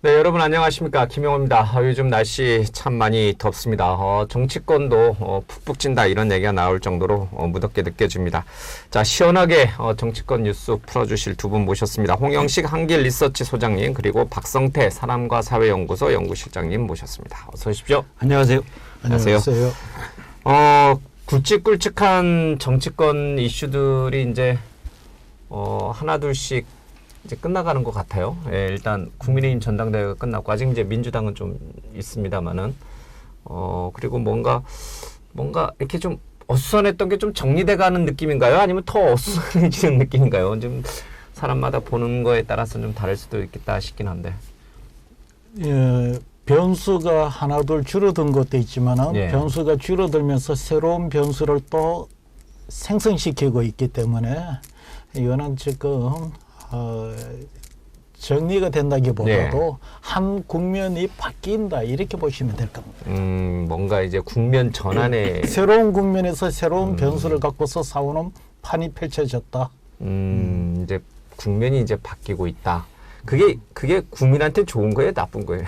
네, 여러분 안녕하십니까. 김영호입니다. 요즘 날씨 참 많이 덥습니다. 정치권도 푹푹 찐다 이런 얘기가 나올 정도로 무덥게 느껴집니다. 자, 시원하게 정치권 뉴스 풀어주실 두 분 모셨습니다. 홍영식 한길 리서치 소장님 그리고 박성태 사람과 사회연구소 연구실장님 모셨습니다. 어서 오십시오. 안녕하세요. 안녕하세요. 굵직굵직한 정치권 이슈들이 이제 하나둘씩 이제 끝나가는 것 같아요. 예, 일단 국민의힘 전당대회가 끝났고 아직 이제 민주당은 좀 있습니다만은 그리고 뭔가 이렇게 좀 어수선했던 게 좀 정리돼가는 느낌인가요? 아니면 더 어수선해지는 느낌인가요? 좀 사람마다 보는 거에 따라서 좀 다를 수도 있겠다 싶긴 한데. 예, 변수가 하나둘 줄어든 것도 있지만은 예. 변수가 줄어들면서 새로운 변수를 또 생성시키고 있기 때문에 이거는 지금 정리가 된다기보다도 한 국면이 바뀐다 이렇게 보시면 될 겁니다. 뭔가 이제 국면 전환에 새로운 국면에서 새로운 변수를 갖고서 싸우는 판이 펼쳐졌다. 이제 국면이 이제 바뀌고 있다. 그게 국민한테 좋은 거예요, 나쁜 거예요?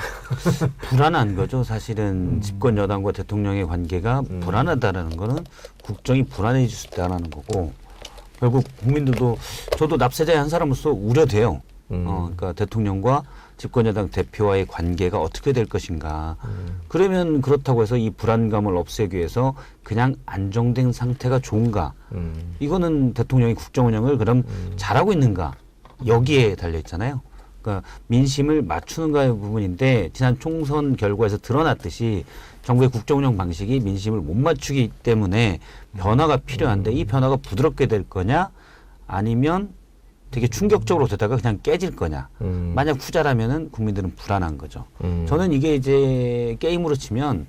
불안한 거죠. 사실은 집권 여당과 대통령의 관계가 불안하다라는 거는 국정이 불안해질 수 있다라는 거고 결국 국민들도 저도 납세자의 한 사람으로서 우려돼요. 그러니까 대통령과 집권 여당 대표와의 관계가 어떻게 될 것인가. 그러면 그렇다고 해서 이 불안감을 없애기 위해서 그냥 안정된 상태가 좋은가. 이거는 대통령이 국정 운영을 그럼 잘하고 있는가. 여기에 달려 있잖아요. 그러니까 민심을 맞추는가의 부분인데 지난 총선 결과에서 드러났듯이 정부의 국정운영 방식이 민심을 못 맞추기 때문에 변화가 필요한데 이 변화가 부드럽게 될 거냐 아니면 되게 충격적으로 되다가 그냥 깨질 거냐. 만약 후자라면은 국민들은 불안한 거죠. 저는 이게 이제 게임으로 치면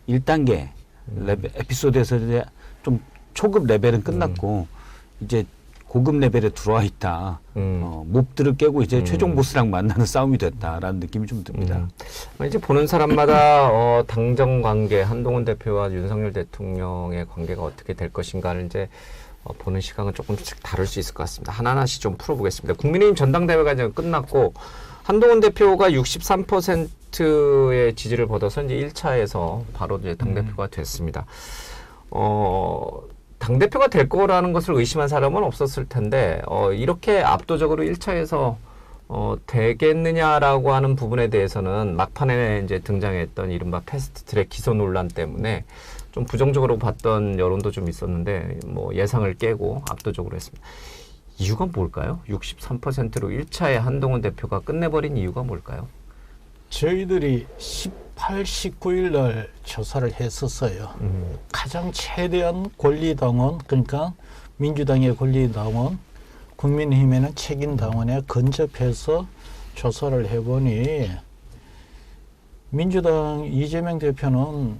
1단계 에피소드에서 이제 좀 초급 레벨은 끝났고 이제 고급 레벨에 들어와 있다. 몹들을 깨고 이제 최종 보스랑 만나는 싸움이 됐다라는 느낌이 좀 듭니다. 이제 보는 사람마다 당정 관계, 한동훈 대표와 윤석열 대통령의 관계가 어떻게 될 것인가를 이제 보는 시각은 조금씩 다를 수 있을 것 같습니다. 하나하나씩 좀 풀어보겠습니다. 국민의힘 전당대회가 이제 끝났고 한동훈 대표가 63%의 지지를 받아서 이제 1차에서 바로 이제 당대표가 됐습니다. 당대표가 될 거라는 것을 의심한 사람은 없었을 텐데 이렇게 압도적으로 1차에서 되겠느냐라고 하는 부분에 대해서는 막판에 이제 등장했던 이른바 패스트트랙 기소 논란 때문에 좀 부정적으로 봤던 여론도 좀 있었는데 뭐 예상을 깨고 압도적으로 했습니다. 이유가 뭘까요? 63%로 1차에 한동훈 대표가 끝내버린 이유가 뭘까요? 저희들이 18, 19일 날 조사를 했었어요. 가장 최대한 권리당원, 그러니까 민주당의 권리당원, 국민의힘에는 책임당원에 근접해서 조사를 해보니 민주당 이재명 대표는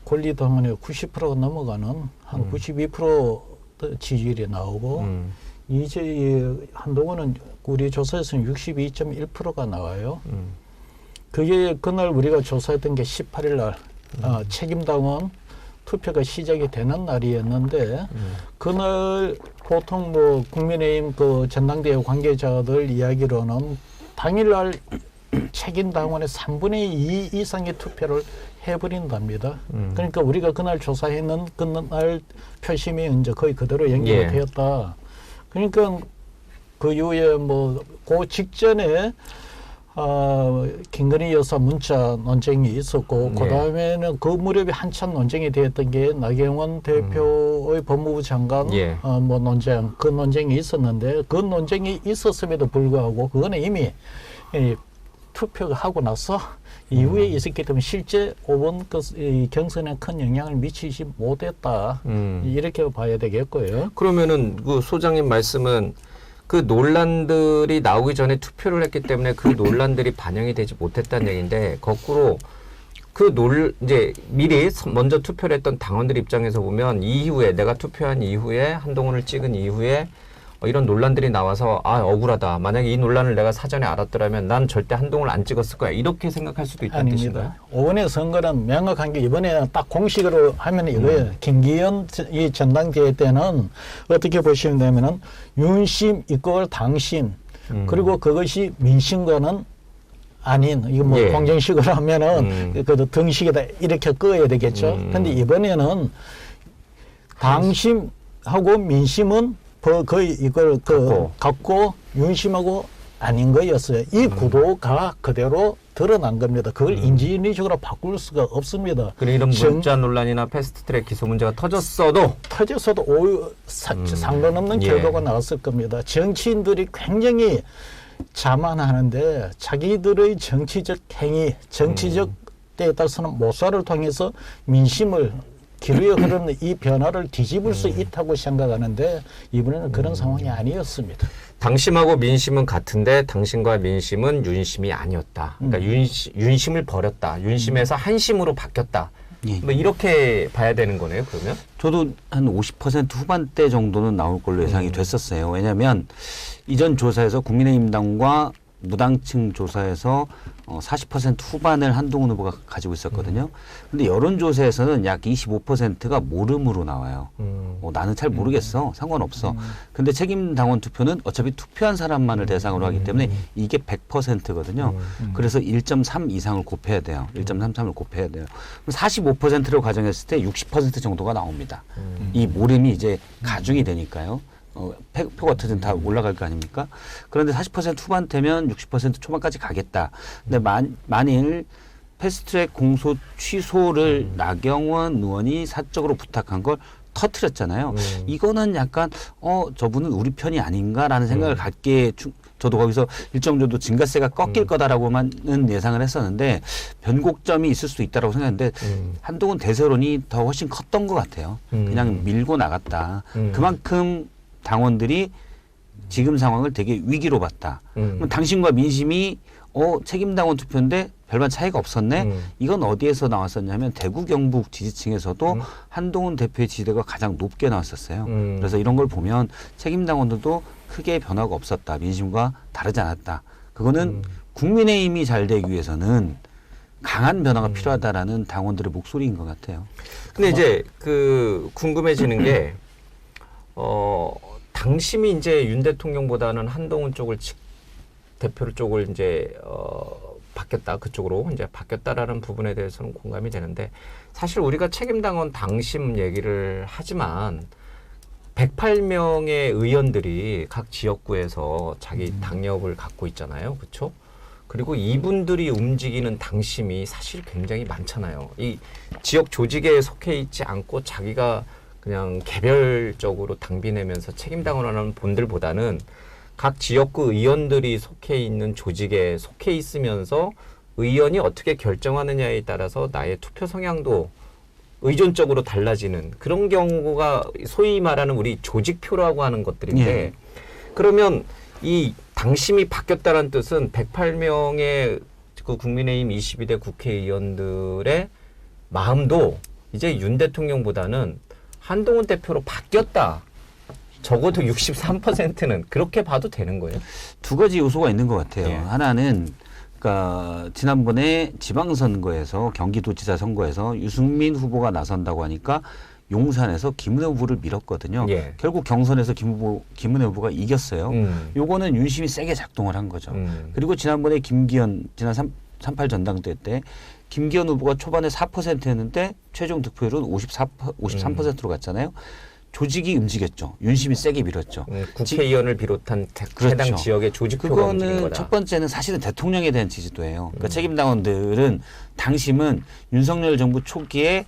권리당원의 90%가 넘어가는 한 92% 지지율이 나오고 이제 한동훈은 우리 조사에서는 62.1%가 나와요. 그게 그날 우리가 조사했던 게 18일 날 책임당원 투표가 시작이 되는 날이었는데 그날 보통 뭐 국민의힘 그 전당대회 관계자들 이야기로는 당일날 책임당원의 3분의 2 이상의 투표를 해버린답니다. 그러니까 우리가 그날 조사했는 그날 표심이 이제 거의 그대로 연결이 되었다. 그러니까 그 이후에 뭐 그 직전에 김건희 여사 문자 논쟁이 있었고 그 다음에는 그 무렵에 한참 논쟁이 되었던 게 나경원 대표의 법무부 장관 뭐 논쟁, 그 논쟁이 있었는데 그 논쟁이 있었음에도 불구하고 그거는 이미 투표가 하고 나서 이후에 있었기 때문에 실제 5번 그 경선에 큰 영향을 미치지 못했다. 이렇게 봐야 되겠고요. 그러면은 그 소장님 말씀은 그 논란들이 나오기 전에 투표를 했기 때문에 그 논란들이 반영이 되지 못했다는 얘기인데 거꾸로 이제 미리 먼저 투표를 했던 당원들 입장에서 보면 이후에 내가 투표한 이후에 한동훈을 찍은 이후에 이런 논란들이 나와서 억울하다. 만약에 이 논란을 내가 사전에 알았더라면 난 절대 한동훈을 안 찍었을 거야. 이렇게 생각할 수도 있다는 뜻인가요? 5번의 선거는 명확한 게 이번에 딱 공식으로 하면 이거예요. 김기현 이 전당대회 때는 어떻게 보시면 되면은 윤심 이꼴 당심 그리고 그것이 민심과는 아닌 이거 뭐 예. 공정식으로 하면은 그 등식에다 이렇게 꺼야 되겠죠. 근데 이번에는 당심하고 민심은 거의 이걸 갖고 윤심하고 아닌 거였어요. 이 구도가 그대로 드러난 겁니다. 그걸 인지인리적으로 바꿀 수가 없습니다. 그리고 이런 문자 논란이나 패스트트랙 기소 문제가 터졌어도 상관없는 예. 결과가 나왔을 겁니다. 정치인들이 굉장히 자만하는데 자기들의 정치적 행위, 정치적 때에 따라서는 모사를 통해서 민심을 기류에 흐르는 이 변화를 뒤집을 수 있다고 생각하는데 이번에는 그런 상황이 아니었습니다. 당심하고 민심은 같은데 당심과 민심은 윤심이 아니었다. 그러니까 윤심을 버렸다. 윤심에서 한심으로 바뀌었다. 예. 뭐 이렇게 봐야 되는 거네요. 그러면 저도 한 50% 후반대 정도는 나올 걸로 예상이 됐었어요. 왜냐하면 이전 조사에서 국민의힘당과 무당층 조사에서 40% 후반을 한동훈 후보가 가지고 있었거든요. 근데 여론조사에서는 약 25%가 모름으로 나와요. 나는 잘 모르겠어. 상관없어. 근데 책임당원 투표는 어차피 투표한 사람만을 대상으로 하기 때문에 이게 100%거든요. 그래서 1.3 이상을 곱해야 돼요. 1.33을 곱해야 돼요. 45%를 가정했을 때 60% 정도가 나옵니다. 이 모름이 이제 가중이 되니까요. 표가 어떻든 다 올라갈 거 아닙니까? 그런데 40% 후반대면 60% 초반까지 가겠다. 근데 만일 패스트트랙 공소 취소를 나경원 의원이 사적으로 부탁한 걸 터트렸잖아요. 이거는 약간 저분은 우리 편이 아닌가라는 생각을 갖게 저도 거기서 일정 정도 증가세가 꺾일 거다라고만은 예상을 했었는데 변곡점이 있을 수 있다라고 생각했는데 한동훈 대세론이 더 훨씬 컸던 것 같아요. 그냥 밀고 나갔다. 그만큼 당원들이 지금 상황을 되게 위기로 봤다. 그럼 당신과 민심이 책임당원 투표인데 별반 차이가 없었네. 이건 어디에서 나왔었냐면 대구 경북 지지층에서도 한동훈 대표의 지지도가 가장 높게 나왔었어요. 그래서 이런 걸 보면 책임당원들도 크게 변화가 없었다. 민심과 다르지 않았다. 그거는 국민의힘이 잘 되기 위해서는 강한 변화가 필요하다라는 당원들의 목소리인 것 같아요. 근데 이제 궁금해지는 게 당심이 이제 윤 대통령보다는 한동훈 쪽을 대표 쪽을 이제 바뀌었다, 그쪽으로 이제 바뀌었다라는 부분에 대해서는 공감이 되는데, 사실 우리가 책임당원 당심 얘기를 하지만 108명의 의원들이 각 지역구에서 자기 당협을 갖고 있잖아요, 그렇죠? 그리고 이분들이 움직이는 당심이 사실 굉장히 많잖아요. 이 지역 조직에 속해 있지 않고 자기가 그냥 개별적으로 당비 내면서 책임당원하는 분들보다는 각 지역구 의원들이 속해 있는 조직에 속해 있으면서 의원이 어떻게 결정하느냐에 따라서 나의 투표 성향도 의존적으로 달라지는 그런 경우가 소위 말하는 우리 조직표라고 하는 것들인데, 예. 그러면 이 당심이 바뀌었다는 뜻은 108명의 그 국민의힘 22대 국회의원들의 마음도 이제 윤 대통령보다는 한동훈 대표로 바뀌었다. 적어도 63%는 그렇게 봐도 되는 거예요. 두 가지 요소가 있는 것 같아요. 예. 하나는 그러니까 지난번에 지방선거에서 경기도지사 선거에서 유승민 후보가 나선다고 하니까 용산에서 김은혜 후보를 밀었거든요. 예. 결국 경선에서 김은혜 후보가 이겼어요. 요거는 윤심이 세게 작동을 한 거죠. 그리고 지난번에 지난 38 전당대 때 김기현 후보가 초반에 4%였는데 최종 득표율은 53%로 갔잖아요. 조직이 움직였죠. 윤심이 세게 밀었죠. 국회의원을 비롯한 그렇죠. 해당 지역의 조직표가 움직인 그거는 거다. 첫 번째는 사실은 대통령에 대한 지지도예요. 그러니까 책임당원들은 당심은 윤석열 정부 초기에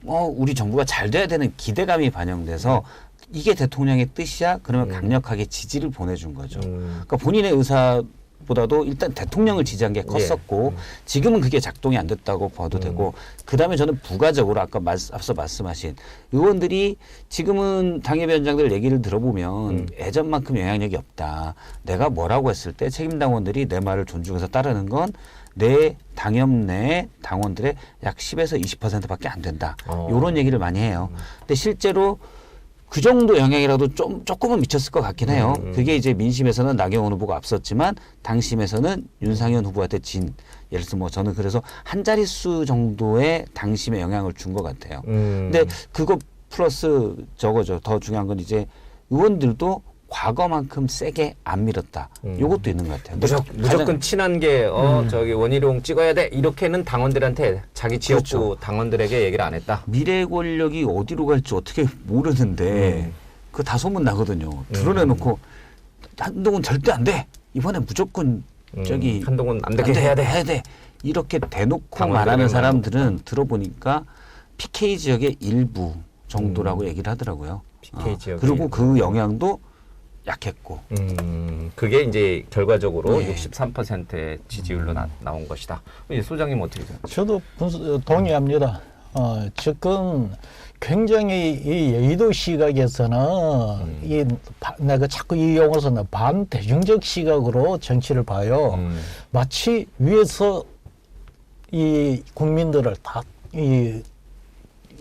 우리 정부가 잘 돼야 되는 기대감이 반영돼서 이게 대통령의 뜻이야? 그러면 강력하게 지지를 보내준 거죠. 그러니까 본인의 의사보다도 일단 대통령을 지지한 게 컸었고 지금은 그게 작동이 안 됐다고 봐도 되고, 그다음에 저는 부가적으로 아까 앞서 말씀하신 의원들이 지금은 당협위원장들 얘기를 들어보면 예전만큼 영향력이 없다. 내가 뭐라고 했을 때 책임당원들이 내 말을 존중해서 따르는 건 내 당협 내 당원들의 약 10에서 20%밖에 안 된다. 이런 얘기를 많이 해요. 근데 실제로 그 정도 영향이라도 조금은 미쳤을 것 같긴 해요. 그게 이제 민심에서는 나경원 후보가 앞섰지만 당심에서는 윤상현 후보한테 진. 예를 들어서 뭐 저는 그래서 한 자릿수 정도의 당심에 영향을 준 것 같아요. 근데 그거 플러스 저거죠. 더 중요한 건 이제 의원들도 과거만큼 세게 안 밀었다. 요것도 있는 것 같아요. 무조건 친한 게 저기 원희룡 찍어야 돼 이렇게는 당원들한테 자기 지역구 그렇죠. 당원들에게 얘기를 안 했다. 미래 권력이 어디로 갈지 어떻게 모르는데 그 다 소문 나거든요. 드러내놓고 한동훈 절대 안 돼. 이번에 무조건 저기 한동훈 안 되게 해야 돼. 이렇게 대놓고 당원들에게 말하는 사람들은 들어보니까 PK 지역의 일부 정도라고 얘기를 하더라고요. PK 지역의 그리고 일부. 그 영향도 약했고. 그게 이제 결과적으로 네. 63%의 지지율로 나온 것이다. 이 소장님 어떻게 생각하세요? 저도 동의합니다. 지금 굉장히 이 여의도 시각에서는 내가 자꾸 이 용어서는 반대중적 시각으로 정치를 봐요. 마치 위에서 이 국민들을 다 이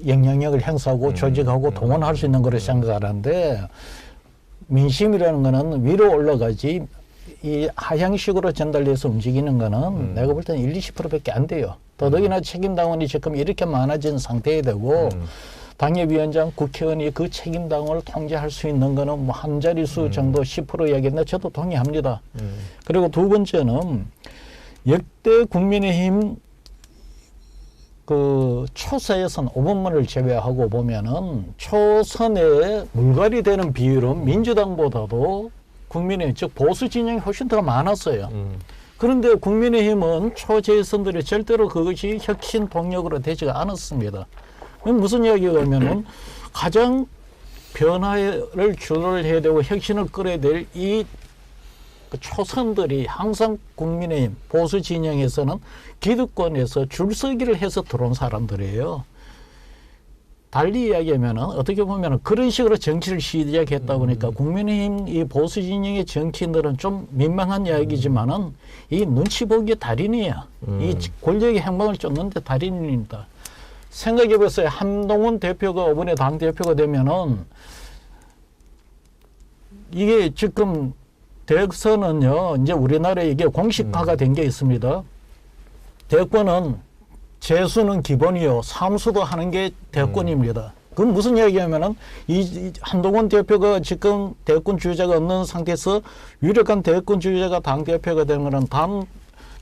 영향력을 행사하고 조직하고 동원할 수 있는 거를 생각하는데 민심이라는 거는 위로 올라가지 이 하향식으로 전달돼서 움직이는 거는 내가 볼 때는 20%밖에 안 돼요. 더더기나 책임당원이 지금 이렇게 많아진 상태에 되고 당협위원장, 국회의원이 그 책임당원을 통제할 수 있는 거는 뭐 한 자릿수 정도 10% 이야기인데 저도 동의합니다. 그리고 두 번째는 역대 국민의힘 그 초선 5번문을 제외하고 보면은 초선에 물갈이 되는 비율은 민주당보다도 국민의힘 즉 보수 진영이 훨씬 더 많았어요. 그런데 국민의힘은 초재선들이 절대로 그것이 혁신 동력으로 되지가 않았습니다. 무슨 이야기가 하면은 가장 변화를 주도를 해야 되고 혁신을 끌어야 될 이 초선들이 항상 국민의힘 보수 진영에서는 기득권에서 줄서기를 해서 들어온 사람들이에요. 달리 이야기하면 어떻게 보면 그런 식으로 정치를 시작했다 보니까 국민의힘 이 보수 진영의 정치인들은 좀 민망한 이야기지만은 이 눈치 보기의 달인이야. 이 권력의 행방을 쫓는데 달인입니다. 생각해 보세요. 한동훈 대표가 이번에 당대표가 되면은 이게 지금 대선은요, 이제 우리나라에 이게 공식화가 된 게 있습니다. 대권은 재수는 기본이요, 삼수도 하는 게 대권입니다. 그건 무슨 이야기냐면은 이 한동훈 대표가 지금 대권 주자가 없는 상태에서 유력한 대권 주자가 당 대표가 되는 거는 다음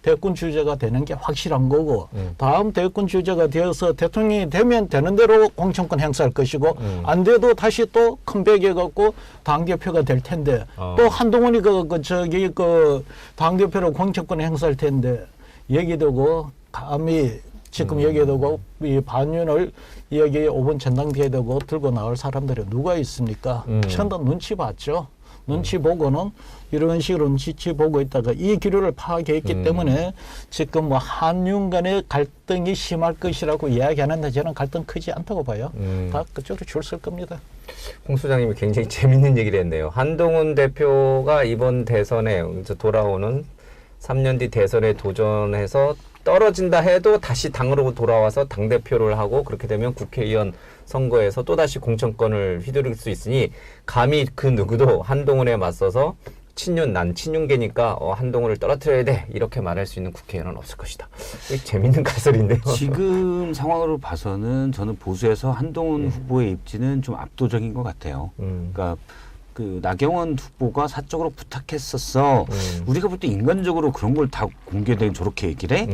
대권 주자가 되는 게 확실한 거고 다음 대권 주자가 되어서 대통령이 되면 되는 대로 공천권 행사할 것이고 안 돼도 다시 또 컴백해 갖고 당 대표가 될 텐데 또 한동훈이 그 당 대표로 공천권 행사할 텐데 얘기되고 감히 지금 얘기되고 이 반윤을 여기 5번 전당대회 되고 들고 나올 사람들이 누가 있습니까? 처음부터 눈치 봤죠. 눈치 보고는 이런 식으로 눈치 보고 있다가 이 기류를 파악했기 때문에 지금 뭐 한윤 간의 갈등이 심할 것이라고 이야기하는데 저는 갈등 크지 않다고 봐요. 다 그쪽으로 줄 쓸 겁니다. 홍 소장님이 굉장히 재밌는 얘기를 했네요. 한동훈 대표가 이번 대선에 돌아오는 3년 뒤 대선에 도전해서 떨어진다 해도 다시 당으로 돌아와서 당대표를 하고 그렇게 되면 국회의원 선거에서 또다시 공천권을 휘두를 수 있으니 감히 그 누구도 한동훈에 맞서서 난 친윤계니까 한동훈을 떨어뜨려야 돼 이렇게 말할 수 있는 국회의원은 없을 것이다. 재밌는 가설인데요. 지금 상황으로 봐서는 저는 보수에서 한동훈 후보의 입지는 좀 압도적인 것 같아요. 그러니까 그 나경원 후보가 사적으로 부탁했었어. 우리가 볼 때 인간적으로 그런 걸 다 공개된 저렇게 얘기를 해?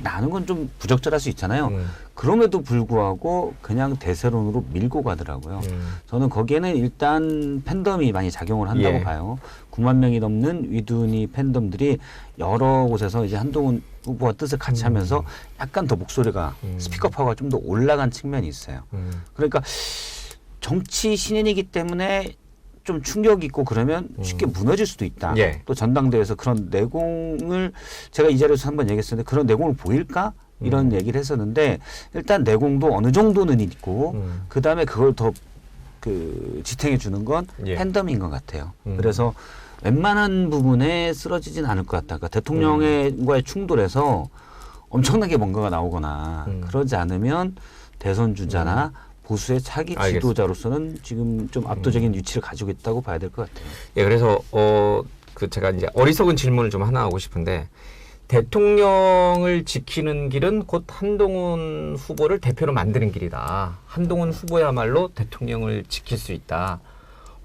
나는 건 좀 부적절할 수 있잖아요. 그럼에도 불구하고 그냥 대세론으로 밀고 가더라고요. 저는 거기에는 일단 팬덤이 많이 작용을 한다고 봐요. 9만 명이 넘는 위두니 팬덤들이 여러 곳에서 이제 한동훈 후보와 뜻을 같이 하면서 약간 더 목소리가 스피커 파워가 좀 더 올라간 측면이 있어요. 그러니까 정치 신인이기 때문에 좀 충격 있고 그러면 쉽게 무너질 수도 있다. 또 전당대회에서 그런 내공을 제가 이 자리에서 한번 얘기했었는데 그런 내공을 보일까? 이런 얘기를 했었는데 일단 내공도 어느 정도는 있고 그 다음에 그걸 더 그 지탱해 주는 건 팬덤인 것 같아요. 그래서 웬만한 부분에 쓰러지진 않을 것 같다. 그러니까 대통령과의 충돌에서 엄청나게 뭔가가 나오거나 그러지 않으면 대선 주자나 보수의 차기 지도자로서는 지금 좀 압도적인 위치를 가지고 있다고 봐야 될 것 같아요. 예, 그래서 제가 이제 어리석은 질문을 좀 하나 하고 싶은데 대통령을 지키는 길은 곧 한동훈 후보를 대표로 만드는 길이다. 한동훈 후보야말로 대통령을 지킬 수 있다.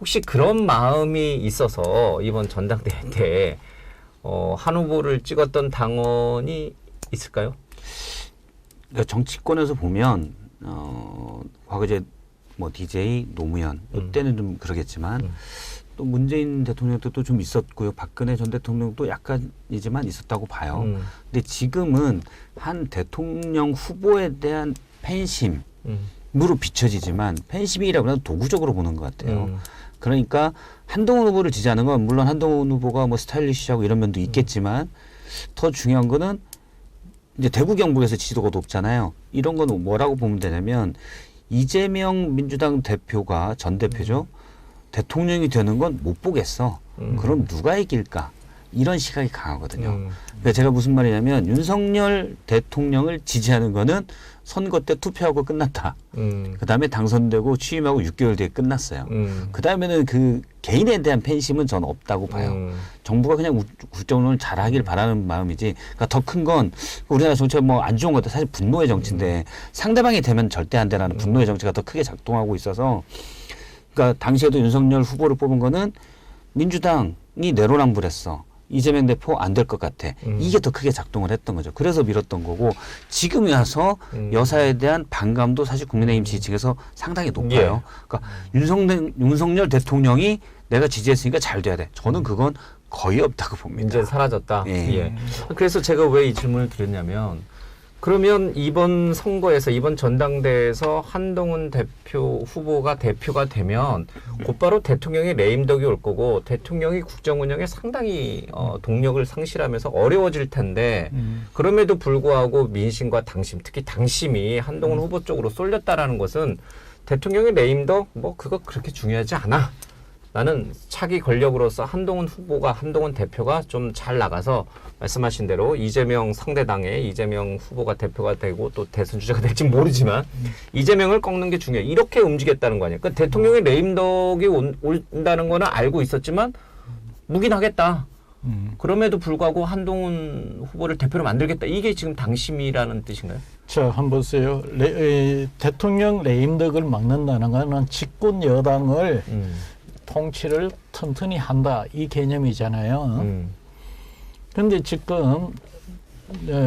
혹시 그런 마음이 있어서 이번 전당대회 때 한 후보를 찍었던 당원이 있을까요? 그러니까 정치권에서 보면 과거 이제 뭐 DJ 노무현 이때는 좀 그러겠지만 또 문재인 대통령 때도 좀 있었고요. 박근혜 전 대통령도 약간이지만 있었다고 봐요. 근데 지금은 한 대통령 후보에 대한 팬심으로 비춰지지만 팬심이라고 하면 도구적으로 보는 것 같아요. 그러니까 한동훈 후보를 지지하는 건 물론 한동훈 후보가 뭐 스타일리시하고 이런 면도 있겠지만 더 중요한 거는 이제 대구 경북에서 지지도가 높잖아요. 이런 건 뭐라고 보면 되냐면 이재명 민주당 대표가 전 대표죠. 대통령이 되는 건 못 보겠어. 그럼 누가 이길까? 이런 시각이 강하거든요. 그러니까 제가 무슨 말이냐면 윤석열 대통령을 지지하는 거는 선거 때 투표하고 끝났다. 그다음에 당선되고 취임하고 6개월 뒤에 끝났어요. 그다음에는 그 개인에 대한 팬심은 저는 없다고 봐요. 정부가 그냥 국정을 잘하길 바라는 마음이지. 그러니까 더 큰 건 우리나라 정치가 뭐 안 좋은 것도 사실 분노의 정치인데 상대방이 되면 절대 안 되라는 분노의 정치가 더 크게 작동하고 있어서 그러니까 당시에도 윤석열 후보를 뽑은 거는 민주당이 내로남불했어. 이재명 대표 안 될 것 같아. 이게 더 크게 작동을 했던 거죠. 그래서 밀었던 거고 지금 와서 여사에 대한 반감도 사실 국민의힘 지지층에서 상당히 높아요. 예. 그러니까 윤석열 대통령이 내가 지지했으니까 잘 돼야 돼. 저는 그건 거의 없다고 봅니다. 이제 사라졌다. 예. 예. 그래서 제가 왜 이 질문을 드렸냐면 그러면 이번 선거에서 이번 전당대회에서 한동훈 대표 후보가 대표가 되면 곧바로 대통령의 레임덕이 올 거고 대통령이 국정 운영에 상당히 동력을 상실하면서 어려워질 텐데 그럼에도 불구하고 민심과 당심, 특히 당심이 한동훈 후보 쪽으로 쏠렸다라는 것은 대통령의 레임덕 뭐 그거 그렇게 중요하지 않아. 나는 차기 권력으로서 한동훈 대표가 좀 잘 나가서 말씀하신 대로 이재명 상대당의 이재명 후보가 대표가 되고 또 대선 주자가 될지 모르지만 이재명을 꺾는 게 중요해. 이렇게 움직였다는 거 아니에요. 그러니까 대통령의 레임덕이 온다는 거는 알고 있었지만 묵인하겠다. 그럼에도 불구하고 한동훈 후보를 대표로 만들겠다. 이게 지금 당심이라는 뜻인가요? 자, 한번 보세요. 대통령 레임덕을 막는다는 거는 집권 여당을 통치를 튼튼히 한다. 이 개념이잖아요. 그런데 지금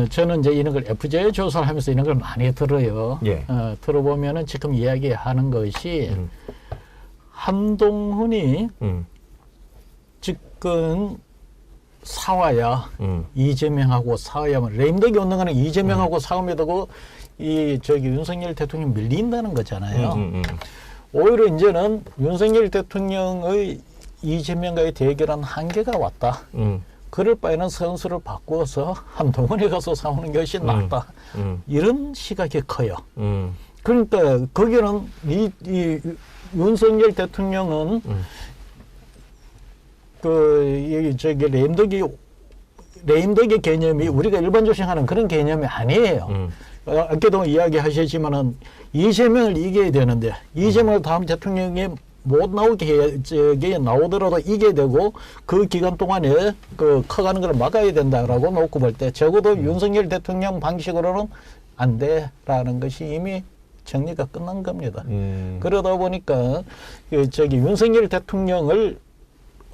저는 이제 이런 걸 FJ 조사를 하면서 이런 걸 많이 들어요. 예. 들어보면은 지금 이야기하는 것이 한동훈이 지금 싸워야 이재명하고 싸워야만 레임덕이 오는 거는 이재명하고 싸움이 되고 윤석열 대통령이 밀린다는 거잖아요. 오히려 이제는 윤석열 대통령의 이재명과의 대결한 한계가 왔다. 그럴 바에는 선수를 바꾸어서 한동훈에 가서 싸우는 것이 낫다. 이런 시각이 커요. 그러니까 거기는 이 윤석열 대통령은 레임덕의 개념이 우리가 일반적으로 생각하는 그런 개념이 아니에요. 아까도 이야기하셨지만은 이재명을 이겨야 되는데 이재명을 다음 대통령이 못 나오게 나오더라도 이겨야 되고 그 기간 동안에 커가는 걸 막아야 된다라고 놓고 볼 때 적어도 윤석열 대통령 방식으로는 안 돼라는 것이 이미 정리가 끝난 겁니다. 그러다 보니까 윤석열 대통령을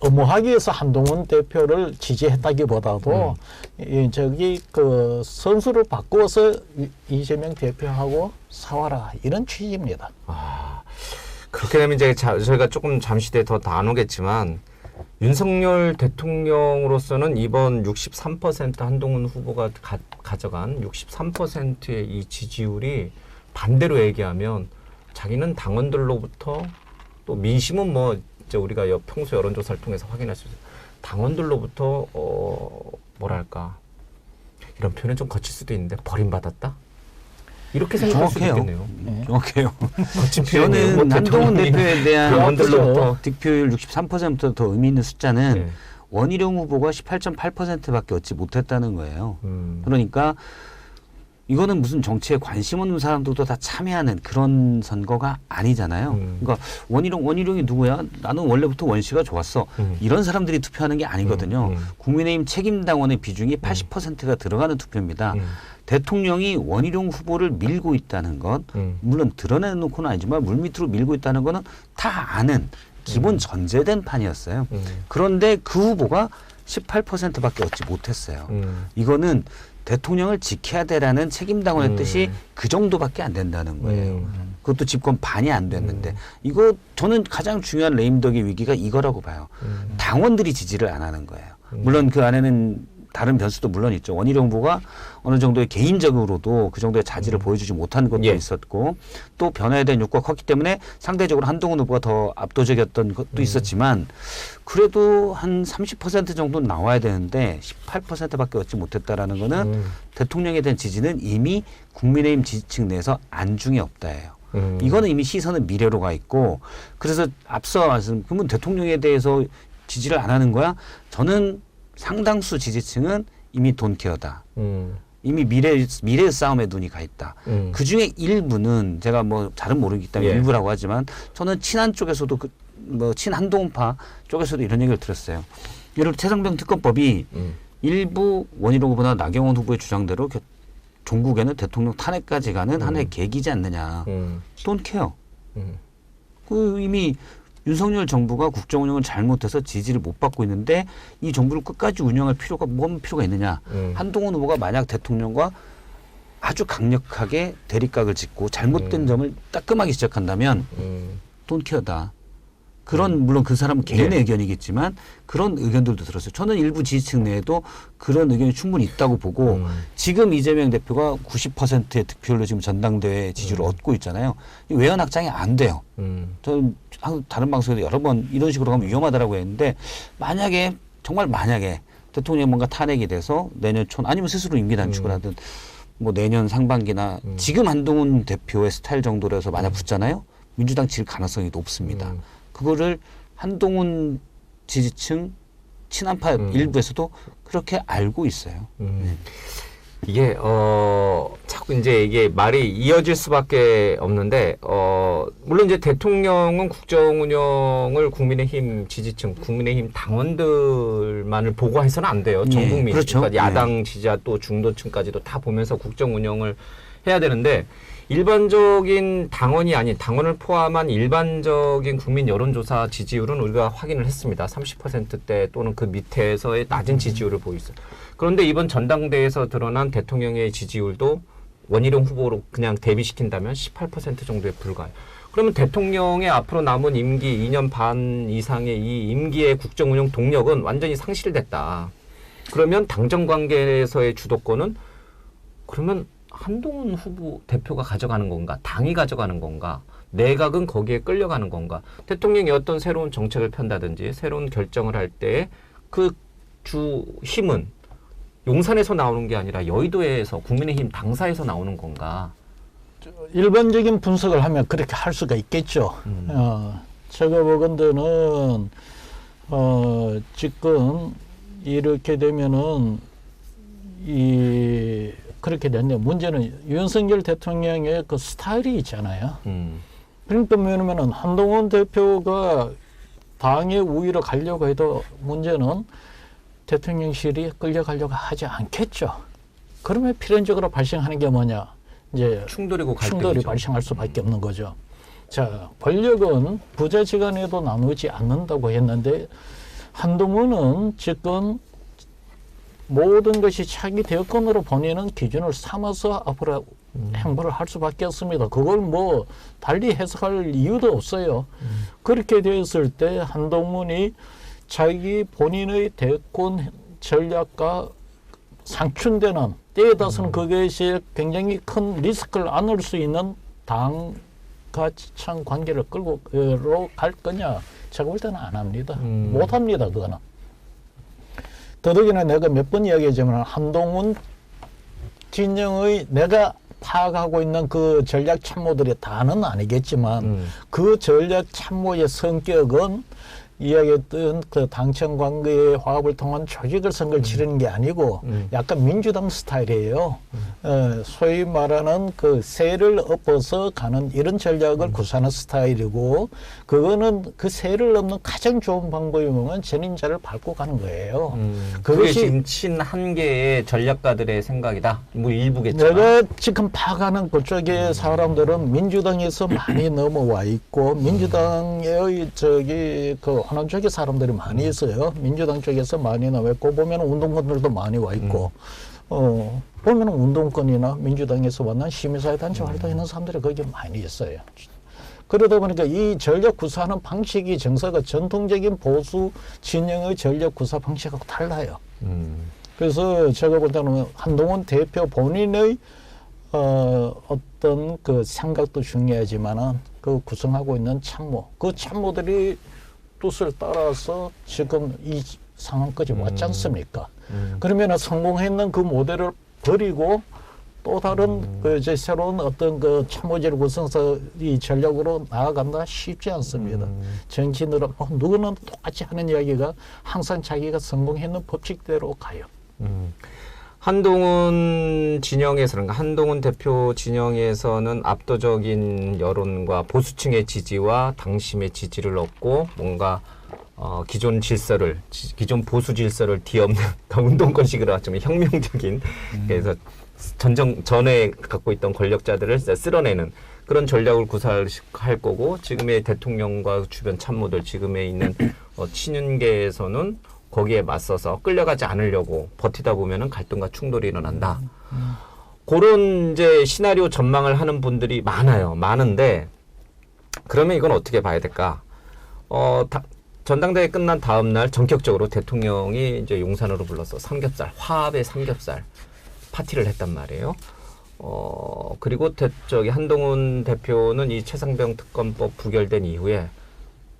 엄호하기 위해서 한동훈 대표를 지지했다기보다도 선수를 바꾸어서 이재명 대표하고 싸워라 이런 취지입니다. 그렇게 되면 이제 저희가 조금 잠시 뒤에 더 나누겠지만 윤석열 대통령으로서는 이번 63% 한동훈 후보가 가져간 63%의 이 지지율이 반대로 얘기하면 자기는 당원들로부터 또 민심은 뭐 이제 우리가 평소 여론조사를 통해서 확인할 수 있어요. 당원들로부터 뭐랄까 이런 표현은 좀 거칠 수도 있는데 버림받았다? 이렇게 생각할 수도 있겠네요. 정확해요. 거친 표현이에요. 저는 한동훈 대표에 대한 당원들로부터 득표율 63%보다 더 의미 있는 숫자는 원희룡 후보가 18.8%밖에 얻지 못했다는 거예요. 그러니까 이거는 무슨 정치에 관심 없는 사람들도 다 참여하는 그런 선거가 아니잖아요. 그러니까 원희룡이 누구야? 나는 원래부터 원씨가 좋았어. 이런 사람들이 투표하는 게 아니거든요. 국민의힘 책임당원의 비중이 80%가 들어가는 투표입니다. 대통령이 원희룡 후보를 밀고 있다는 것, 물론 드러내놓고는 아니지만 물밑으로 밀고 있다는 거는 다 아는 기본 전제된 판이었어요. 그런데 그 후보가 18%밖에 얻지 못했어요. 이거는 대통령을 지켜야 되라는 책임당원의 뜻이 그 정도밖에 안 된다는 거예요. 그것도 집권 반이 안 됐는데 이거 저는 가장 중요한 레임덕의 위기가 이거라고 봐요. 당원들이 지지를 안 하는 거예요. 물론 그 안에는 다른 변수도 물론 있죠. 원희룡 후보가 어느 정도의 개인적으로도 그 정도의 자질을 보여주지 못한 것도 있었고 또 변화에 대한 욕구가 컸기 때문에 상대적으로 한동훈 후보가 더 압도적이었던 것도 있었지만 그래도 한 30% 정도는 나와야 되는데 18%밖에 얻지 못했다라는 거는 대통령에 대한 지지는 이미 국민의힘 지지층 내에서 안중에 없다예요. 이거는 이미 시선은 미래로 가 있고 그래서 앞서 말씀 그러면 대통령에 대해서 지지를 안 하는 거야? 저는 상당수 지지층은 이미 돈케어다. 이미 미래의 싸움에 눈이 가 있다. 그 중에 일부는 제가 뭐 잘은 모르기 때문에 일부라고 하지만 저는 친한 쪽에서도 뭐 친한동훈파 쪽에서도 이런 얘기를 들었어요. 예를 들어 최상병 특검법이 일부 원희룡 후보나 나경원 후보의 주장대로 종국에는 대통령 탄핵까지 가는 하나의 계기지 않느냐. 돈케어. 그 이미 윤석열 정부가 국정 운영을 잘못해서 지지를 못 받고 있는데 이 정부를 끝까지 운영할 필요가 뭔 필요가 있느냐. 한동훈 후보가 만약 대통령과 아주 강력하게 대립각을 짓고 잘못된 점을 따끔하게 지적한다면 돈케어다. 그런 물론 그 사람은 개인의 의견이겠지만 그런 의견들도 들었어요. 저는 일부 지지층 내에도 그런 의견이 충분히 있다고 보고 지금 이재명 대표가 90%의 득표율로 지금 전당대회 지지를 얻고 있잖아요. 이 외연 확장이 안 돼요. 저는 다른 방송에서 여러 번 이런 식으로 가면 위험하다라고 했는데 만약에 정말 만약에 대통령이 뭔가 탄핵이 돼서 내년 초 아니면 스스로 임기 단축을 하든 뭐 내년 상반기나 지금 한동훈 대표의 스타일 정도로 해서 만약 붙잖아요. 민주당 질 가능성이 높습니다. 그거를 한동훈 지지층 친한파 일부에서도 그렇게 알고 있어요. 이게 자꾸 이제 이게 말이 이어질 수밖에 없는데 물론 이제 대통령은 국정 운영을 국민의힘 지지층, 국민의힘 당원들만을 보고 해서는 안 돼요. 전 국민, 그렇죠. 그러니까 야당 지지자 또 중도층까지도 다 보면서 국정 운영을 해야 되는데 일반적인 당원이 아닌 당원을 포함한 일반적인 국민 여론조사 지지율은 우리가 확인을 했습니다. 30%대 또는 그 밑에서의 낮은 지지율을 보이고 있어요. 그런데 이번 전당대회에서 드러난 대통령의 지지율도 원희룡 후보로 그냥 대비시킨다면 18% 정도에 불과해요. 그러면 대통령의 앞으로 남은 임기 2년 반 이상의 이 임기의 국정운영 동력은 완전히 상실됐다. 그러면 당정 관계에서의 주도권은 그러면 한동훈 후보 대표가 가져가는 건가? 당이 가져가는 건가? 내각은 거기에 끌려가는 건가? 대통령이 어떤 새로운 정책을 편다든지 새로운 결정을 할 때 그 주 힘은 용산에서 나오는 게 아니라 여의도에서 국민의힘 당사에서 나오는 건가? 일반적인 분석을 하면 그렇게 할 수가 있겠죠. 제가 보건대는 지금 이렇게 되면은 그렇게 됐는데 문제는 윤석열 대통령의 그 스타일이 있잖아요. 그러니까 뭐냐면은 한동훈 대표가 당의 우위로 가려고 해도 문제는 대통령실이 끌려가려고 하지 않겠죠. 그러면 필연적으로 발생하는 게 뭐냐? 이제 충돌이 발생할 수밖에 없는 거죠. 자, 권력은 부자지간에도 나누지 않는다고 했는데 한동훈은 지금 모든 것이 차기 대권으로 본인은 기준을 삼아서 앞으로 행보를 할 수밖에 없습니다. 그걸 뭐 달리 해석할 이유도 없어요. 그렇게 되었을 때 한동훈이 자기 본인의 대권 전략과 상충되는 때에 따라서는 그것이 굉장히 큰 리스크를 안을 수 있는 당과 지청 관계를 끌고 갈 거냐? 제가 볼 때는 안 합니다. 못 합니다. 그거는. 더더기나 내가 몇 번 이야기했지만 한동훈 진영의 내가 파악하고 있는 그 전략 참모들이 다는 아니겠지만 그 전략 참모의 성격은 이야기했던 그 당청 관계의 화합을 통한 조직을 선거를 치르는 게 아니고 약간 민주당 스타일이에요. 소위 말하는 그 세를 엎어서 가는 이런 전략을 구사하는 스타일이고 그거는 그 세를 엎는 가장 좋은 방법이 뭐냐면 전인자를 밟고 가는 거예요. 그게 지금 친한계의 전략가들의 생각이다. 뭐 일부겠지만. 내가 지금 파가는 그쪽의 사람들은 민주당에서 많이 넘어와 있고 민주당의 저기 그 호남 쪽의 사람들이 많이 있어요. 민주당 쪽에서 많이 나와 있고 보면 운동권들도 많이 와 있고 보면 운동권이나 민주당에서 만난 시민사회 단체 활동하는 사람들이 거기 많이 있어요. 그러다 보니까 이 전략 구사하는 방식이 정서가 전통적인 보수 진영의 전략 구사 방식하고 달라요. 그래서 제가 볼 때는 한동훈 대표 본인의 어떤 그 생각도 중요하지만은 그 구성하고 있는 참모, 그 참모들이 뜻을 따라서 지금 이 상황까지 왔지 않습니까? 그러면 성공했는 그 모델을 버리고 또 다른 그 이제 새로운 어떤 그 참모진을 구성해서 이 전략으로 나아간다 쉽지 않습니다. 정치인들은 누구는 똑같이 하는 이야기가 항상 자기가 성공했는 법칙대로 가요. 한동훈 진영에서는 한동훈 대표 진영에서는 압도적인 여론과 보수층의 지지와 당심의 지지를 얻고 뭔가 기존 질서를 기존 보수 질서를 뒤엎는 운동권식으로 하자면 혁명적인 그래서 전에 갖고 있던 권력자들을 쓸어내는 그런 전략을 구사할 거고 지금의 대통령과 주변 참모들 지금에 있는 친윤계에서는 거기에 맞서서 끌려가지 않으려고 버티다 보면은 갈등과 충돌이 일어난다. 그런 이제 시나리오 전망을 하는 분들이 많아요. 많은데 그러면 이건 어떻게 봐야 될까? 전당대회 끝난 다음 날 전격적으로 대통령이 이제 용산으로 불러서 삼겹살, 화합의 삼겹살 파티를 했단 말이에요. 그리고 저기 한동훈 대표는 이 최상병 특검법 부결된 이후에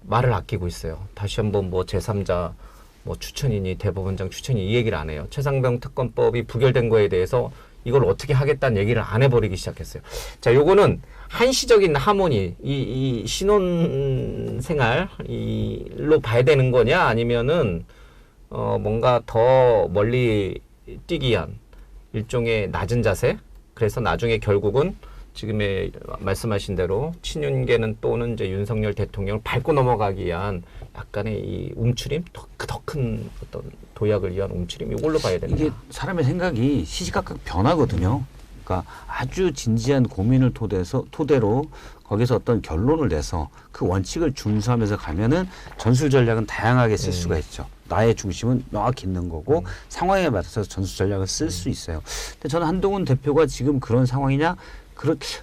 말을 아끼고 있어요. 다시 한번 뭐 제3자 뭐 추천이니 대법원장 추천이 이 얘기를 안 해요. 최상병 특검법이 부결된 거에 대해서 이걸 어떻게 하겠다는 얘기를 안 해버리기 시작했어요. 자, 요거는 한시적인 하모니, 이 신혼생활로 봐야 되는 거냐, 아니면은 뭔가 더 멀리 뛰기 위한 일종의 낮은 자세. 그래서 나중에 결국은 지금의 말씀하신 대로 친윤계는 또는 이제 윤석열 대통령을 밟고 넘어가기 위한 약간의 이 움츠림, 더 큰 어떤 도약을 위한 움츠림, 이걸로 봐야 되는 이게 사람의 생각이 시시각각 변하거든요. 그러니까 아주 진지한 고민을 토대로 거기서 어떤 결론을 내서 그 원칙을 준수하면서 가면은 전술 전략은 다양하게 쓸 수가 있죠. 나의 중심은 명확히 있는 거고 상황에 맞춰서 전술 전략을 쓸 수 있어요. 근데 저는 한동훈 대표가 지금 그런 상황이냐?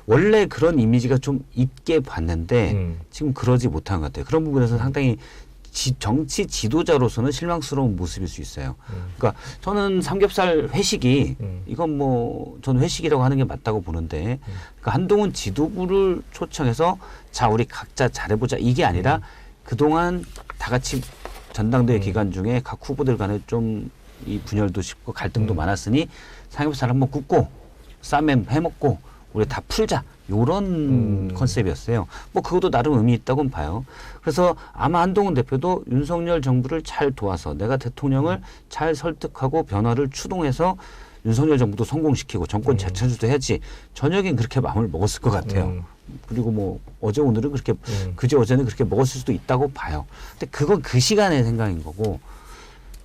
원래 그런 이미지가 좀 있게 봤는데 지금 그러지 못한 것 같아요. 그런 부분에서 상당히 정치 지도자로서는 실망스러운 모습일 수 있어요. 그러니까 저는 삼겹살 회식이 이건 뭐 저는 회식이라고 하는 게 맞다고 보는데 그러니까 한동훈 지도부를 초청해서 자 우리 각자 잘해보자 이게 아니라 그동안 다 같이 전당대회 기간 중에 각 후보들 간에 좀 이 분열도 쉽고 갈등도 많았으니 삼겹살 한번 굽고 쌈에 해먹고 우리 다 풀자 요런 컨셉이었어요. 뭐 그것도 나름 의미 있다고는 봐요. 그래서 아마 한동훈 대표도 윤석열 정부를 잘 도와서 내가 대통령을 잘 설득하고 변화를 추동해서 윤석열 정부도 성공시키고 정권 재창출도 해야지 저녁엔 그렇게 마음을 먹었을 것 같아요. 그리고 뭐 어제 오늘은 그렇게 그제 어제는 그렇게 먹었을 수도 있다고 봐요. 근데 그건 그 시간의 생각인 거고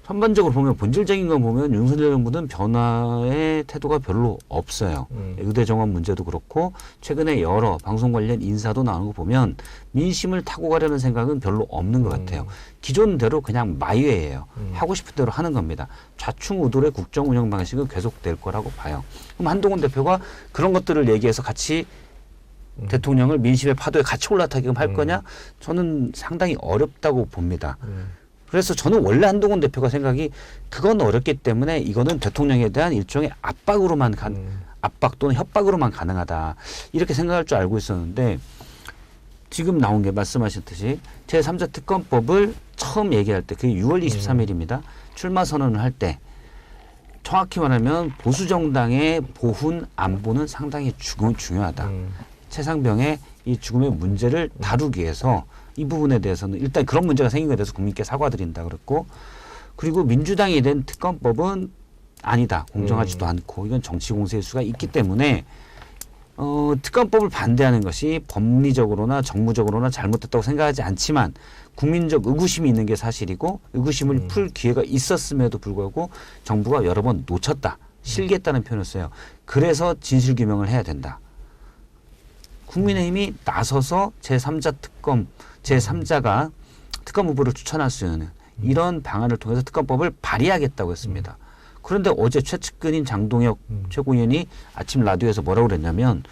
전반적으로 보면 본질적인 건 보면 윤석열 정부는 변화의 태도가 별로 없어요. 의대 정원 문제도 그렇고 최근에 여러 방송 관련 인사도 나오는 거 보면 민심을 타고 가려는 생각은 별로 없는 것 같아요. 기존대로 그냥 마이웨이예요. 하고 싶은 대로 하는 겁니다. 좌충우돌의 국정 운영 방식은 계속될 거라고 봐요. 그럼 한동훈 대표가 그런 것들을 얘기해서 같이 대통령을 민심의 파도에 같이 올라타게끔 할 거냐? 저는 상당히 어렵다고 봅니다. 그래서 저는 원래 한동훈 대표가 생각이 그건 어렵기 때문에 이거는 대통령에 대한 일종의 압박으로만 압박 또는 협박으로만 가능하다. 이렇게 생각할 줄 알고 있었는데 지금 나온 게 말씀하셨듯이 제3자 특검법을 처음 얘기할 때 그게 6월 23일입니다. 출마 선언을 할 때 정확히 말하면 보수정당의 보훈 안보는 상당히 중요하다. 최상병의 이 죽음의 문제를 다루기 위해서 이 부분에 대해서는 일단 그런 문제가 생긴 것에 대해서 국민께 사과드린다 그랬고, 그리고 민주당이 낸 특검법은 아니다, 공정하지도 않고 이건 정치 공세일 수가 있기 때문에 특검법을 반대하는 것이 법리적으로나 정무적으로나 잘못됐다고 생각하지 않지만 국민적 의구심이 있는 게 사실이고, 의구심을 풀 기회가 있었음에도 불구하고 정부가 여러 번 놓쳤다, 실기했다는 표현을 써요. 그래서 진실규명을 해야 된다. 국민의힘이 나서서 제3자 특검, 제3자가 특검 후보를 추천할 수 있는 이런 방안을 통해서 특검법을 발의하겠다고 했습니다. 그런데 어제 최측근인 장동혁 최고위원이 아침 라디오에서 뭐라고 그랬냐면,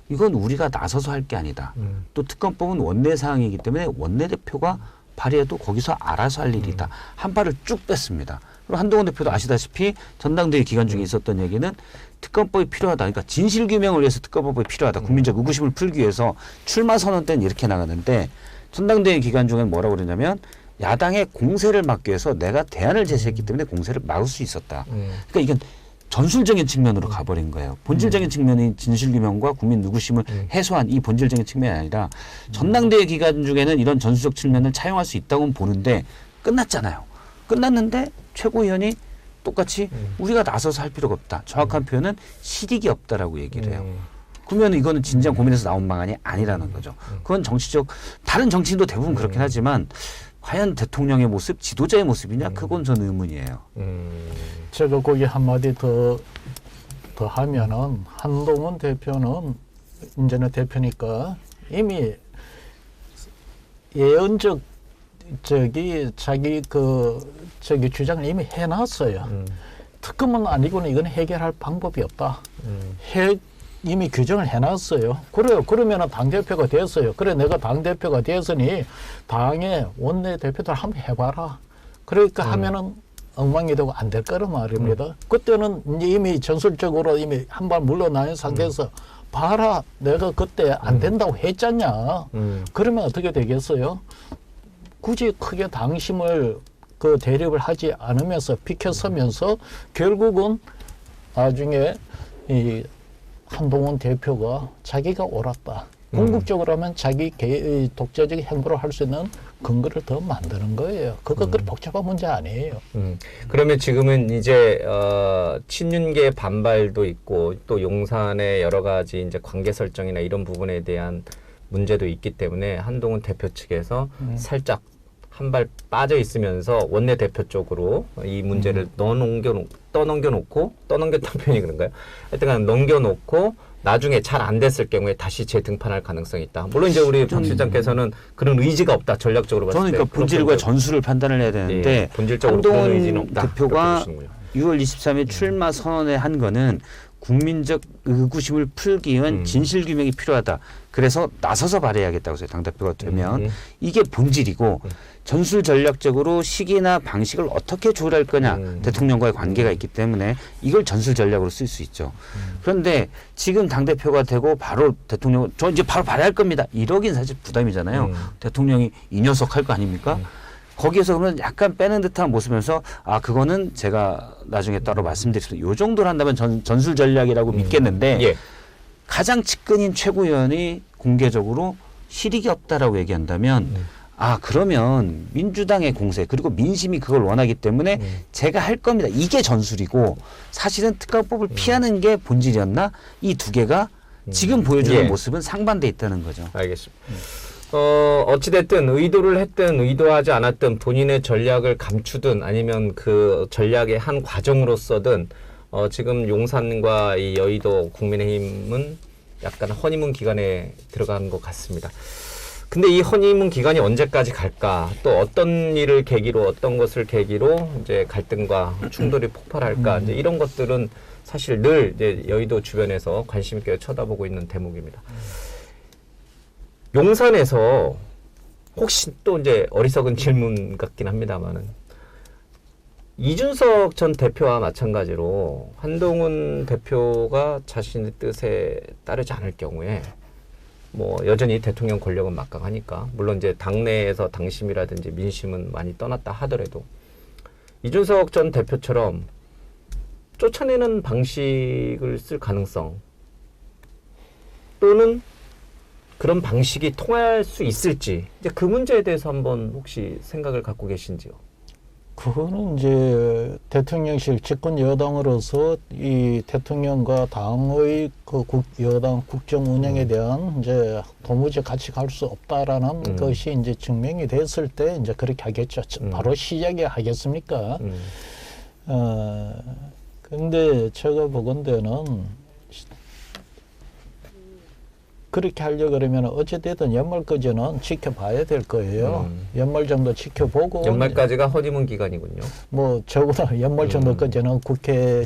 이건 우리가 나서서 할 게 아니다. 또 특검법은 원내 사항이기 때문에 원내대표가 발의해도 거기서 알아서 할 일이다. 한 발을 쭉 뺐습니다. 그리고 한동훈 대표도 아시다시피 전당대회 기간 중에 있었던 얘기는 특검법이 필요하다. 그러니까 진실규명을 위해서 특검법이 필요하다. 국민적 의구심을 풀기 위해서 출마 선언 때는 이렇게 나갔는데, 전당대회 기간 중에는 뭐라고 그러냐면, 야당의 공세를 막기 위해서 내가 대안을 제시했기 때문에 공세를 막을 수 있었다. 그러니까 이건 전술적인 측면으로 가버린 거예요. 본질적인 측면인 진실규명과 국민 의구심을 해소한 이 본질적인 측면이 아니라 전당대회 기간 중에는 이런 전술적 측면을 차용할 수 있다고는 보는데 끝났잖아요. 끝났는데 최고위원이 똑같이 우리가 나서서 할 필요가 없다. 정확한 표현은 실익이 없다라고 얘기를 해요. 그러면 이거는 진지한 고민에서 나온 방안이 아니라는 거죠. 그건 정치적, 다른 정치인도 대부분 그렇긴 하지만 과연 대통령의 모습, 지도자의 모습이냐? 그건 저는 의문이에요. 제가 거기 한마디 더 하면은, 한동훈 대표는 이제는 대표니까 이미 예언적 자기 주장을 이미 해놨어요. 특검은 아니고는 이건 해결할 방법이 없다. 이미 규정을 해놨어요. 그래요. 그러면은 당대표가 됐어요. 그래, 내가 당대표가 됐으니 당의 원내대표들 한번 해봐라. 그러니까 하면은 엉망이 되고 안 될 거란 말입니다. 그때는 이제 이미 전술적으로 이미 한 발 물러나는 상태에서 봐라, 내가 그때 안 된다고 했잖냐. 그러면 어떻게 되겠어요? 굳이 크게 당심을 대립을 하지 않으면서 비켜서면서 결국은 나중에 이 한동훈 대표가 자기가 옳았다. 궁극적으로 하면 자기 독자적인 행보를 할 수 있는 근거를 더 만드는 거예요. 그거 그렇게 복잡한 문제 아니에요. 그러면 지금은 이제 친윤계 반발도 있고 또 용산의 여러 가지 이제 관계 설정이나 이런 부분에 대한 문제도 있기 때문에 한동훈 대표 측에서 살짝 한 발 빠져 있으면서 원내 대표 쪽으로 이 문제를 떠넘겼다는 표현이 그런가요? 하여튼 넘겨놓고 나중에 잘 안 됐을 경우에 다시 재등판할 가능성이 있다. 물론 이제 우리 박 실장께서는 그런 의지가 없다. 전략적으로 봤을 때. 저는 그러니까 본질과 전술을 판단을 해야 되는데, 예, 본질적으로 그런 의지는 한동훈 없다. 대표가 6월 23일 출마 선언에 한 거는 국민적 의구심을 풀기 위한 진실규명이 필요하다. 그래서 나서서 발의하겠다고 해서 당대표가 되면 이게 본질이고, 전술 전략적으로 시기나 방식을 어떻게 조율할 거냐, 대통령과의 관계가 있기 때문에 이걸 전술 전략으로 쓸 수 있죠. 그런데 지금 당대표가 되고 바로 대통령, 저 이제 바로 발의할 겁니다, 이러긴 사실 부담이잖아요. 대통령이 이 녀석 할 거 아닙니까? 거기에서 그러면 약간 빼는 듯한 모습에서 그거는 제가 나중에 따로 말씀드리겠습니다. 요 정도로 한다면 전술 전략이라고 믿겠는데, 예. 가장 측근인 최고위원이 공개적으로 실익이 없다라고 얘기한다면 그러면 민주당의 공세, 그리고 민심이 그걸 원하기 때문에 제가 할 겁니다, 이게 전술이고 사실은 특검법을 피하는 게 본질이었나? 이 두 개가 지금 보여주는 모습은 상반돼 있다는 거죠. 알겠습니다. 어찌됐든 의도를 했든 의도하지 않았든 본인의 전략을 감추든 아니면 그 전략의 한 과정으로서든 지금 용산과 이 여의도 국민의힘은 약간 허니문 기간에 들어간 것 같습니다. 근데 이 허니문 기간이 언제까지 갈까? 또 어떤 일을 계기로, 어떤 것을 계기로 이제 갈등과 충돌이 폭발할까? 이제 이런 것들은 사실 늘 이제 여의도 주변에서 관심 있게 쳐다보고 있는 대목입니다. 용산에서 혹시 또 이제 어리석은 질문 같긴 합니다만은, 이준석 전 대표와 마찬가지로 한동훈 대표가 자신의 뜻에 따르지 않을 경우에 뭐 여전히 대통령 권력은 막강하니까, 물론 이제 당내에서 당심이라든지 민심은 많이 떠났다 하더라도 이준석 전 대표처럼 쫓아내는 방식을 쓸 가능성, 또는 그런 방식이 통할 수 있을지 이제 그 문제에 대해서 한번 혹시 생각을 갖고 계신지요? 그거는 이제 대통령실 집권 여당으로서 이 대통령과 당의 그 여당 국정 운영에 대한 이제 도무지 같이 갈 수 없다라는 것이 이제 증명이 됐을 때 이제 그렇게 하겠죠. 바로 시작에 하겠습니까? 근데 제가 보건대는 그렇게 하려고 그러면 어찌됐든 연말까지는 지켜봐야 될 거예요. 연말 정도 지켜보고. 연말까지가 허니문 기간이군요. 뭐 적어도 연말 정도까지는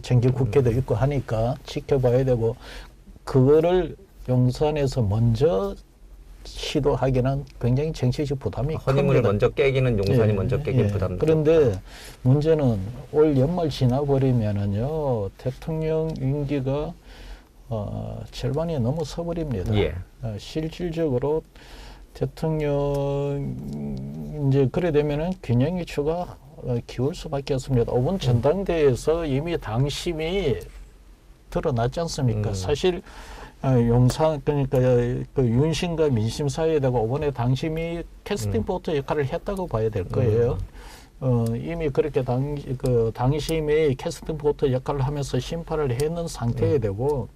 정기 국회도 있고 하니까 지켜봐야 되고, 그거를 용산에서 먼저 시도하기는 굉장히 정치적 부담이 허니문을 큽니다. 먼저 깨기는 용산이 먼저 깨기는 부담. 그런데 문제는 올 연말 지나버리면은요, 대통령 임기가 절반이 넘어서버립니다. 예. 실질적으로 대통령 이제 그래 되면은 균형 이슈가 기울 수밖에 없습니다. 5분 전당대회에서 이미 당심이 드러났지 않습니까? 사실 용산 그러니까 그 윤심과 민심 사이에 대고 5번의 당심이 캐스팅 보트 역할을 했다고 봐야 될 거예요. 이미 그렇게 당심이 캐스팅 보트 역할을 하면서 심판을 했는 상태에 되고,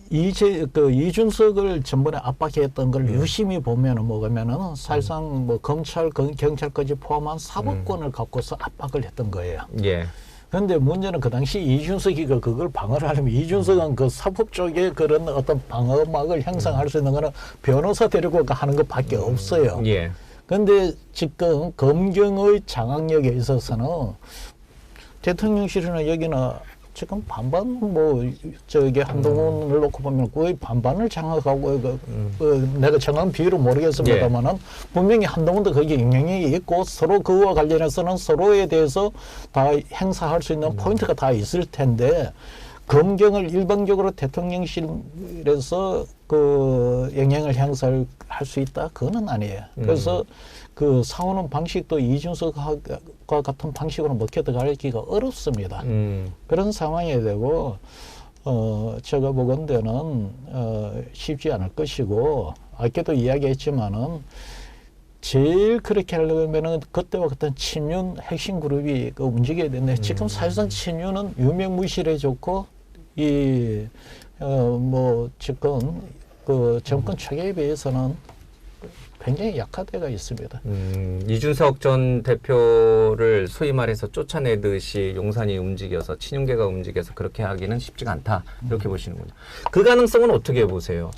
이준석을 전번에 압박했던 걸 유심히 보면은 뭐냐면은 사실상 뭐 검찰, 경찰까지 포함한 사법권을 갖고서 압박을 했던 거예요. 예. 그런데 문제는 그 당시 이준석이 그걸 방어를 하려면, 이준석은 그 사법 쪽에 그런 어떤 방어막을 형성할 수 있는 거는 변호사 데리고 하는 것밖에 없어요. 예. 그런데 지금 검경의 장악력에 있어서는 대통령실이나 여기나 지금 반반 한동훈을 놓고 보면 거의 반반을 장악하고 내가 정확한 비율은 모르겠습니다만은 분명히 한동훈도 거기에 영향이 있고 서로 그와 관련해서는 서로에 대해서 다 행사할 수 있는 포인트가 다 있을 텐데, 검경을 일방적으로 대통령실에서 그 영향을 행사할 수 있다? 그거는 아니에요. 그래서 그 싸우는 방식도 이준석과 같은 방식으로 먹혀 들어가기가 어렵습니다. 그런 상황이 되고, 제가 보건대는 쉽지 않을 것이고, 아까도 이야기했지만은 제일 그렇게 하려면은 그때와 같은 친윤 핵심 그룹이 움직여야 되는데, 지금 사실상 친윤은 유명무실해졌고, 지금 그 정권 초기에 비해서는 굉장히 약할 때가 있습니다. 이준석 전 대표를 소위 말해서 쫓아내듯이 용산이 움직여서 친윤계가 움직여서 그렇게 하기는 쉽지가 않다, 이렇게 보시는군요. 그 가능성은 어떻게 보세요?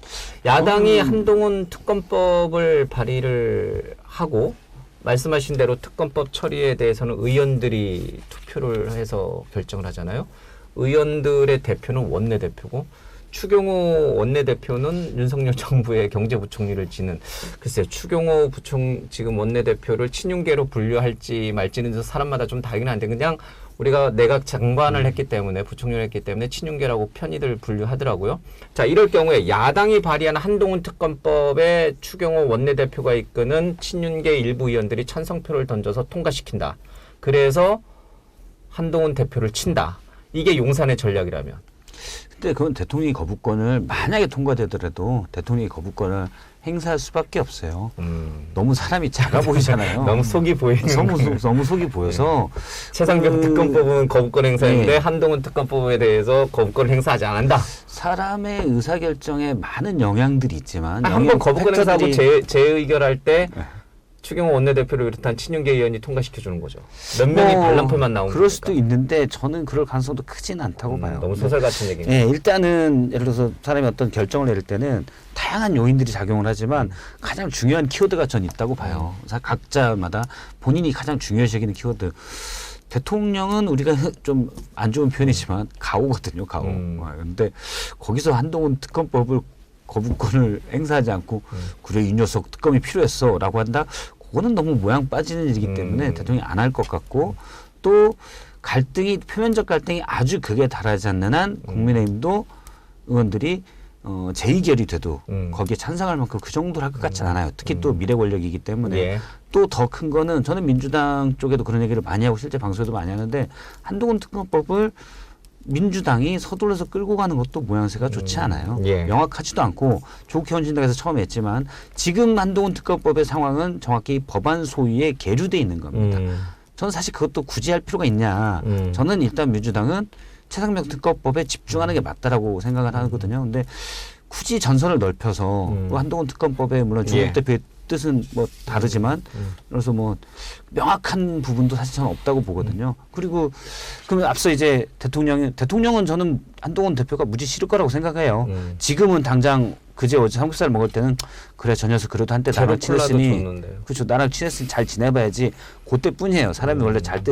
야당이 한동훈 특검법을 발의를 하고 말씀하신 대로 특검법 처리에 대해서는 의원들이 투표를 해서 결정을 하잖아요. 의원들의 대표는 원내대표고 추경호 원내대표는 윤석열 정부의 경제부총리를 지는, 글쎄요, 추경호 지금 원내대표를 친윤계로 분류할지 말지는 사람마다 좀 다르긴 한데, 그냥 우리가 내각 장관을 했기 때문에, 부총리를 했기 때문에 친윤계라고 편의들 분류하더라고요. 자, 이럴 경우에 야당이 발의한 한동훈 특검법에 추경호 원내대표가 이끄는 친윤계 일부 의원들이 찬성표를 던져서 통과시킨다. 그래서 한동훈 대표를 친다. 이게 용산의 전략이라면. 근데 그건 대통령이 거부권을 만약에 통과되더라도 대통령이 거부권을 행사할 수밖에 없어요. 너무 사람이 작아 보이잖아요. 너무 속이 보이는. 너무 속이 보여서. 최상병 특검법은 거부권 행사인데 한동훈 특검법에 대해서 거부권 행사하지 않는다. 사람의 의사결정에 많은 영향들이 있지만 한번 거부권 행사하고 재의결할 때 추경호 원내대표를 비롯한 친윤계 의원이 통과시켜주는 거죠. 몇 명이 반란표만 나오는 그럴 수도 있는데 저는 그럴 가능성도 크진 않다고 봐요. 너무 소설 같은 얘기네요. 네, 일단은 예를 들어서 사람이 어떤 결정을 내릴 때는 다양한 요인들이 작용을 하지만 가장 중요한 키워드가 전 있다고 봐요. 각자마다 본인이 가장 중요시 여기는 키워드. 대통령은 우리가 좀 안 좋은 표현이지만 가오거든요. 가오. 그런데 거기서 한동훈 특검법을 거부권을 행사하지 않고 그래 이 녀석 특검이 필요했어 라고 한다. 그거는 너무 모양 빠지는 일이기 때문에 대통령이 안 할 것 같고, 또 표면적 갈등이 아주 극에 달하지 않는 한 국민의힘도 의원들이 재의결이 돼도 거기에 찬성할 만큼 그 정도로 할 것 같지는 않아요. 특히 또 미래 권력이기 때문에. 또 더 큰 거는 저는 민주당 쪽에도 그런 얘기를 많이 하고 실제 방송에도 많이 하는데, 한동훈 특검법을 민주당이 서둘러서 끌고 가는 것도 모양새가 좋지 않아요. 예. 명확하지도 않고 조국 현진당에서 처음 했지만 지금 한동훈 특검법의 상황은 정확히 법안 소위에 계류돼 있는 겁니다. 저는 사실 그것도 굳이 할 필요가 있냐. 저는 일단 민주당은 최상병 특검법에 집중하는 게 맞다라고 생각을 하거든요. 근데 굳이 전선을 넓혀서 한동훈 특검법에 물론 조국 예. 대표의 뜻은 뭐 다르지만 그래서 뭐 명확한 부분도 사실 저는 없다고 보거든요. 그리고 그러면 앞서 이제 대통령은 저는 한동훈 대표가 무지 싫을 거라고 생각해요. 지금은 당장 그제 어제 삼겹살 먹을 때는 그래 저 녀석 그래도 한때 나랑 친했으니 그렇죠 나랑 친했으니 잘 지내봐야지 그때뿐이에요. 사람이 원래 잘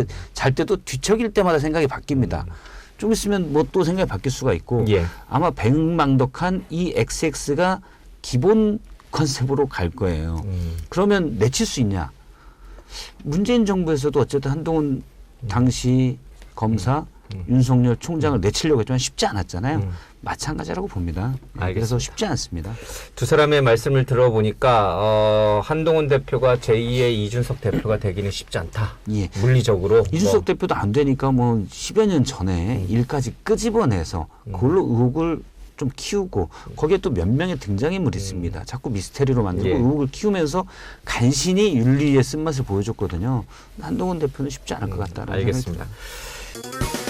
때도 뒤척일 때마다 생각이 바뀝니다. 좀 있으면 뭐 또 생각이 바뀔 수가 있고 예. 아마 백망덕한 이 XX가 기본 컨셉으로 갈 거예요. 그러면 내칠 수 있냐? 문재인 정부에서도 어쨌든 한동훈 당시 검사 윤석열 총장을 내치려고 했지만 쉽지 않았잖아요. 마찬가지라고 봅니다. 그래서 쉽지 않습니다. 두 사람의 말씀을 들어보니까 한동훈 대표가 제2의 이준석 대표가 되기는 쉽지 않다. 예. 물리적으로. 이준석 대표도 안 되니까 뭐 10여 년 전에 일까지 끄집어내서 그걸로 의혹을 좀 키우고 거기에 또 몇 명의 등장인물이 있습니다. 자꾸 미스테리로 만들고 예. 의혹을 키우면서 간신히 윤리의 쓴맛을 보여줬거든요. 한동훈 대표는 쉽지 않을 것 같다라는 생각이 알겠습니다. 듭니다.